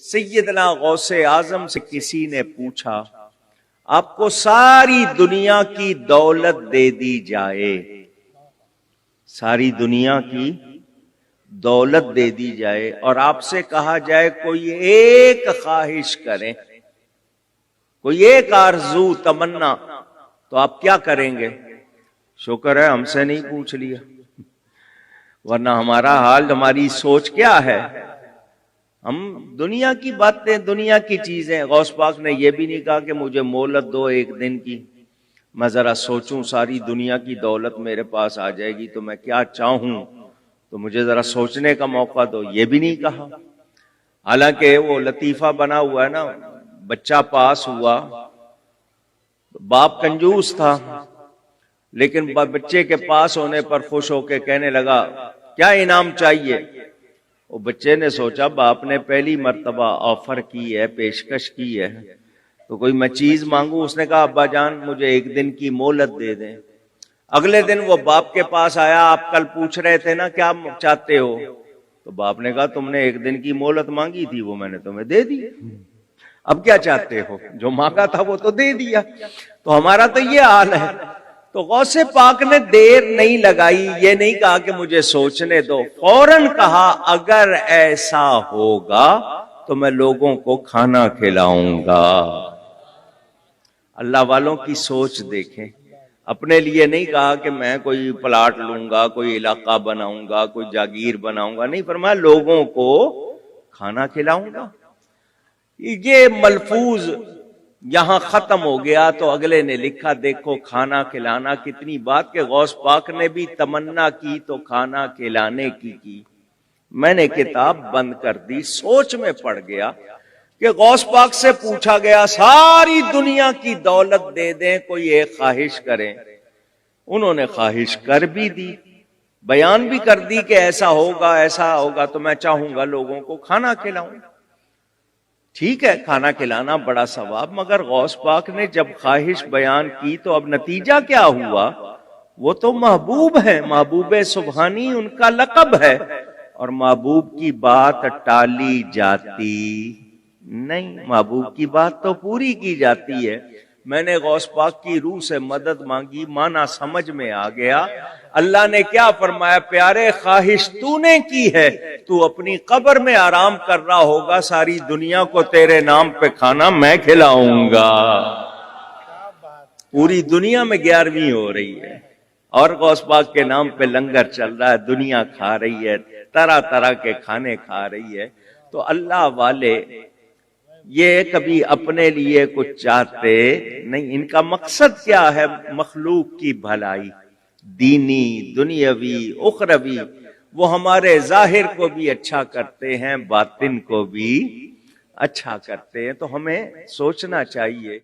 سیدنا غوث اعظم سے کسی نے پوچھا آپ کو ساری دنیا کی دولت دے دی جائے، ساری دنیا کی دولت دے دی جائے اور آپ سے کہا جائے کوئی ایک خواہش کریں، کوئی ایک آرزو تمنا، تو آپ کیا کریں گے؟ شکر ہے ہم سے نہیں پوچھ لیا، ورنہ ہمارا حال، ہماری سوچ کیا ہے؟ ہم دنیا کی باتیں، دنیا کی چیزیں. غوث پاک نے یہ بھی نہیں کہا کہ مجھے مہلت دو ایک دن کی، میں ذرا سوچوں، ساری دنیا کی دولت میرے پاس آ جائے گی تو میں کیا چاہوں، تو مجھے ذرا سوچنے کا موقع دو، یہ بھی نہیں کہا. حالانکہ وہ لطیفہ بنا ہوا ہے نا، بچہ پاس ہوا، باپ کنجوس تھا لیکن بچے کے پاس ہونے پر خوش ہو کے کہنے لگا کیا انعام چاہیے؟ وہ بچے نے سوچا باپ نے پہلی مرتبہ آفر کی ہے، پیشکش کی ہے، تو کوئی میں چیز مانگوں. اس نے کہا ابا جان مجھے ایک دن کی مہلت دے دیں. اگلے دن وہ باپ کے پاس آیا، آپ کل پوچھ رہے تھے نا کیا چاہتے ہو، تو باپ نے کہا تم نے ایک دن کی مہلت مانگی تھی، وہ میں نے تمہیں دے دی، اب کیا چاہتے ہو؟ جو مانگا تھا وہ تو دے دیا. تو ہمارا تو یہ حال ہے. تو غوث پاک نے دیر نہیں لگائی، یہ نہیں کہا کہ مجھے سوچنے دو، فوراً کہا اگر ایسا ہوگا تو میں لوگوں کو کھانا کھلاؤں گا. اللہ والوں کی سوچ دیکھیں، اپنے لیے نہیں کہا کہ میں کوئی پلاٹ لوں گا، کوئی علاقہ بناؤں گا، کوئی جاگیر بناؤں گا، نہیں، فرمایا لوگوں کو کھانا کھلاؤں گا. یہ ملفوظ یہاں ختم ہو گیا تو اگلے نے لکھا دیکھو کھانا کھلانا کتنی بات، کہ غوث پاک نے بھی تمنا کی تو کھانا کھلانے کی. میں نے کتاب بند کر دی، سوچ میں پڑ گیا کہ غوث پاک سے پوچھا گیا ساری دنیا کی دولت دے دیں، کوئی ایک خواہش کریں. انہوں نے خواہش کر بھی دی، بیان بھی کر دی کہ ایسا ہوگا تو میں چاہوں گا لوگوں کو کھانا کھلاؤں. ٹھیک ہے، کھانا کھلانا بڑا ثواب، مگر غوث پاک نے جب خواہش بیان کی تو اب نتیجہ کیا ہوا؟ وہ تو محبوب ہے، محبوب سبحانی ان کا لقب ہے، اور محبوب کی بات ٹالی جاتی نہیں، محبوب کی بات تو پوری کی جاتی ہے. میں نے غوث پاک کی روح سے مدد مانگی، معنی سمجھ میں آ گیا. اللہ نے کیا فرمایا؟ پیارے خواہش تو نے کی ہے، تو اپنی قبر میں آرام کر رہا ہوگا، ساری دنیا کو تیرے نام پہ کھانا میں کھلاؤں گا. پوری دنیا میں 11ویں ہو رہی ہے اور غوث پاک کے نام پہ لنگر چل رہا ہے، دنیا کھا رہی ہے، طرح طرح کے کھانے کھا رہی ہے. تو اللہ والے یہ کبھی اپنے لیے کچھ چاہتے نہیں، ان کا مقصد کیا ہے؟ مخلوق کی بھلائی، دینی، دنیاوی، اخروی. وہ ہمارے ظاہر کو بھی اچھا کرتے ہیں، باطن کو بھی اچھا کرتے ہیں. تو ہمیں سوچنا چاہیے.